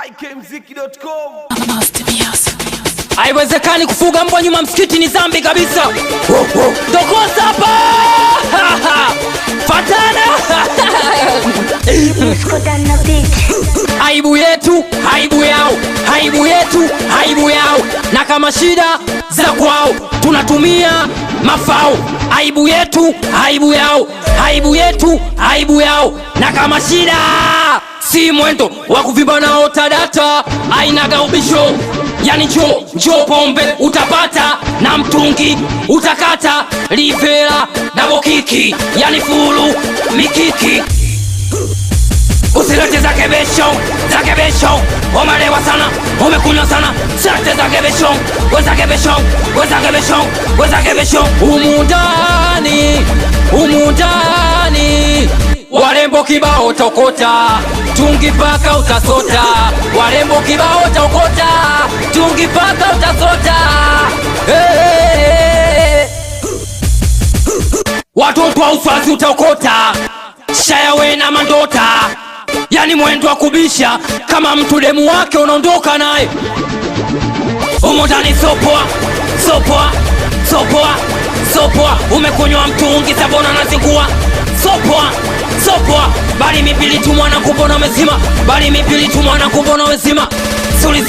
ikmziki.com. Haiwezekani kufuga mbwa nyuma msikiti, ni dhambi kabisa. Tokosa hapa. Fatana. Aibu yetu, aibu yao, aibu yetu, aibu yao. Na kama shida za kwao tunatumia mafao. Aibu yetu, aibu yao, aibu yetu, aibu yao. Na kama shida si mwendo wa kuvimba nao tadata, ainaga ubisho. Yani njoo pombe utapata, na mtungi utakata, livela double kiki, yani fulu mikiki. Usilete zake besho, umelewa sana, umekunywa sana. Sate zake besho. Umundani warembo kibao tokota, tungi paka utasota. Warembo kibao tokota, tungi paka utasota. Watoto wa ufazi utaokota, shayawe na mandota. Yani mwendo wa kubisha, kama mtu demu wake unaondoka naye. Umundani sopoa, umekunywa mtungi sabona na zingua. Sopoa, bali mipili tu mwana kupona umezima. Bali mipili tu mwana kupona umezima. Suli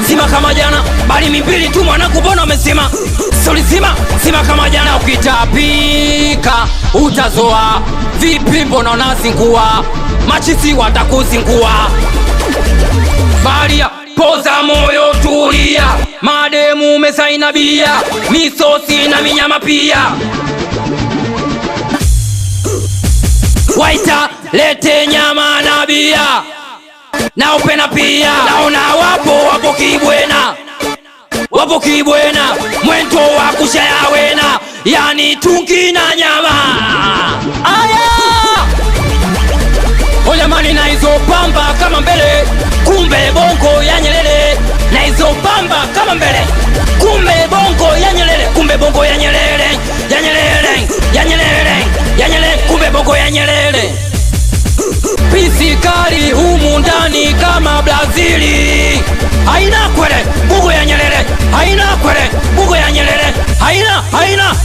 zima kama jana. Bali mipili tu mwana kupona umezima. Suli zima kama jana. Ukitapika utazoa, vipi mbona unazingua? Machisi watakuzingua. Baria poza moyo tulia, mademu umesaina bia, misosi na minyama pia. Waita lete nyama na bia, na upena pia. Naona wapo kibwena, mwento wa kushayawena, yani tungi na nyama. Aya ojamani, na hizo pamba kama mbele, kumbe bongo ya Nyerere. Na hizo pamba kama mbele, kumbe bongo ya Nyerere. Kumbe bongo ya Nyerere, kumbe bongo ya Nyerere. Pisikali humu ndani kama Brazili, haina kwele bongo ya Nyerere, haina kwele bongo ya Nyerere,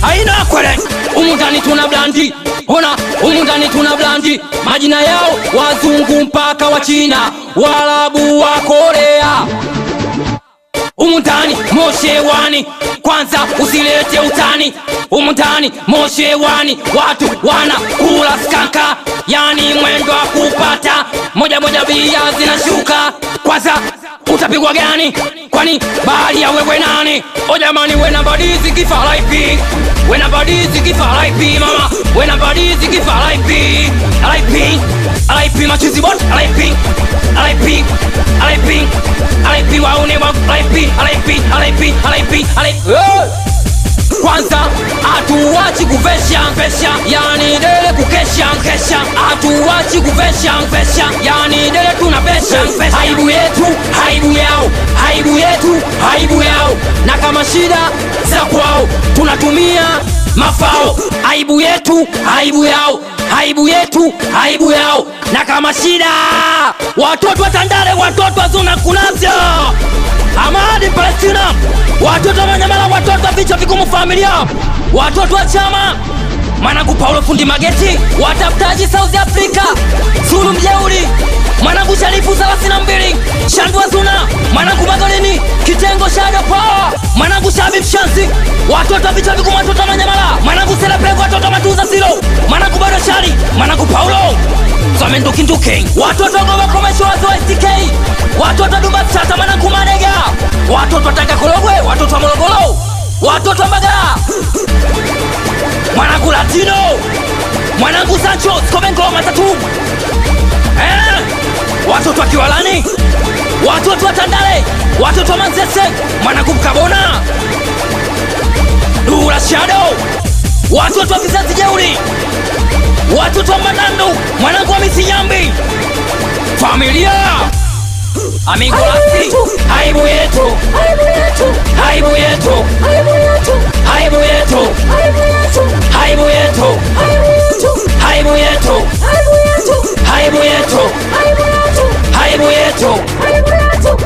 haina kwele. Humu ndani tuna blandi, ona humu ndani tuna blandi. Majina yao wazungu mpaka wa China, Waarabu wa Korea. Umundani moshewani, kwanza usilete utani. Umundani moshewani, watu wana kula skanka, yani mwendo wa kupata moja bia zinashuka. Kwanza utapigwa gani? Kwani bali ya wewe nani? O jamani, wena badizi kifa laipi, wena badizi kifa laipi mama, wena badizi kifa laipi. Laipi machizi bot, laipi waune wa laipi. Kwanza atuwachi kuvesha, yani dele kukesha. Atuwachi kuvesha, yani dele tunabesha. Aibu yetu, aibu yao. Na kama shida za kwao tunatumia mafao. Aibu yetu, aibu yao. Na kama shida, watoto wa Tandale, watoto wa Zona Kunasya, Amadi Palestina, watoto wa Manyamala, watoto wa vichwa vigumu familia, watoto wa chama Mwanangu Paulo fundi mageti, watafutaji South Africa, Zulu mjeuri, Mwanangu Sharifu 32, Shandu wa Zuna, Mwanangu Magolini, Kitengo Shadow Power, Mwanangu Shabib Shansi, watoto wa vichwa vigumu, watoto wa Manyamala, Mwanangu Selepevu, watoto wa Matuza Silo, Mwanangu Bado Shari, Mwanangu Paulo Zome Nduki, watoto wa Goma Komesho wa STK, watoto wa Dubat Chata, Mwanangu Manega, watoto wa Tanga Korogwe, watoto wa Morogoro, watoto wa Mbagala, Mwanangu Latino, Mwanangu Sancho, Skobengo Matatu, watoto wa Kiwalani, watoto wa Tandale, watoto wa Manzese, Mwanangu Mkabona, Dura Shadow, watoto wa Kizazi Jeuri, watoto wa Manandu, Mwanangu wa Misinyambi, familia Amigo Lasi. Aibu yetu, aibu yetu. yetu, aibu yetu,